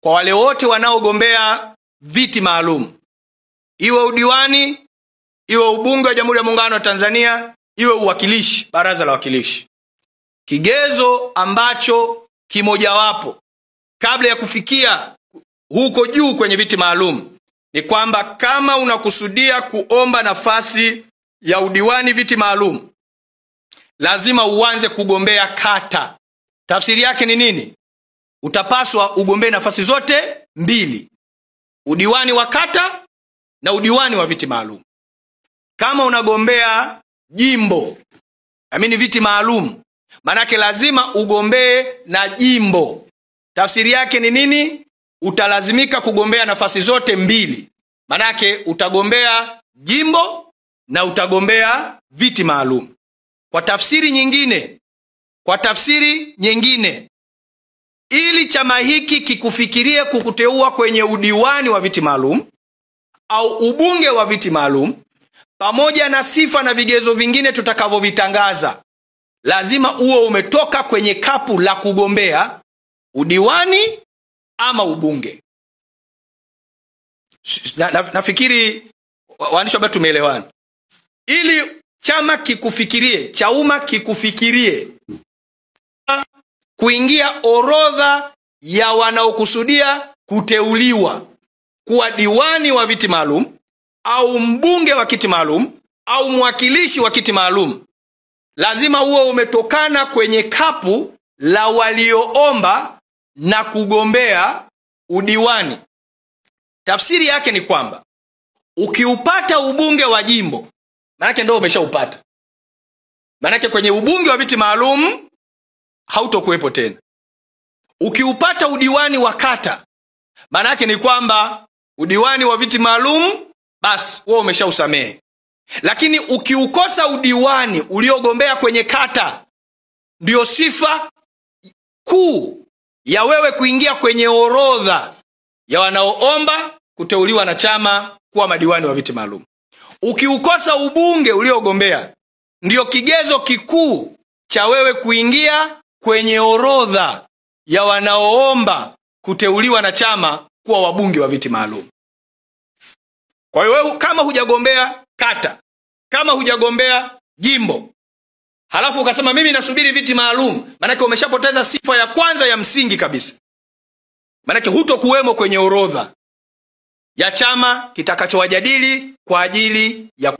kwa wale wote wanaogombea viti maalum, iwe udiwani, iwe ubunge wa Jamhuri ya Muungano wa Tanzania, iwe uwakilishi, baraza la wawakilishi. Kigezo ambacho kimojawapo kabla ya kufikia huko juu kwenye viti maalum ni kwamba kama unakusudia kuomba nafasi ya udiwani viti maalum, lazima uanze kugombea kata. Tafsiri yake ni nini? Utapaswa ugombee nafasi zote mbili, udiwani wa kata na udiwani wa viti maalum. Kama unagombea jimbo, viti maalum, manake lazima ugombee na jimbo. Tafsiri yake ni nini? Utalazimika kugombea nafasi zote mbili, manake utagombea jimbo na utagombea viti maalum. Kwa tafsiri nyingine, ili chama hiki kikufikirie kukuteua kwenye udiwani wa viti maalum au ubunge wa viti maalum, pamoja na sifa na vigezo vingine tutakavyovitangaza, lazima uwe umetoka kwenye kapu la kugombea udiwani ama ubunge. Nafikiri waandishi ambao tumeelewana. Ili chama kikufikirie, Chauma kikufikirie kuingia orodha ya wanaokusudia kuteuliwa kuwa diwani wa viti maalum au mbunge wa kiti maalum au mwakilishi wa kiti maalum, lazima uwe umetokana kwenye kapu la walioomba na kugombea udiwani. Tafsiri yake ni kwamba ukiupata ubunge wa jimbo, manake ndio umeshaupata. Manake kwenye ubunge wa viti maalum hautokuwepo tena. Ukiupata udiwani wa kata, manake ni kwamba udiwani wa viti maalum basi wewe umeshausamehe. Lakini ukiukosa udiwani uliogombea kwenye kata, ndio sifa kuu ya wewe kuingia kwenye orodha ya wanaoomba kuteuliwa na chama kuwa madiwani wa viti maalum. Ukiukosa ubunge uliogombea, ndio kigezo kikuu cha wewe kuingia kwenye orodha ya wanaoomba kuteuliwa na chama kuwa wabunge wa viti maalum. Kwa hiyo wewe kama hujagombea kata, kama hujagombea jimbo, halafu ukasema mimi nasubiri viti maalum, manake umeshapoteza sifa ya kwanza ya msingi kabisa. Manake hutokuwemo kwenye orodha ya chama kitakachowajadili kwa ajili ya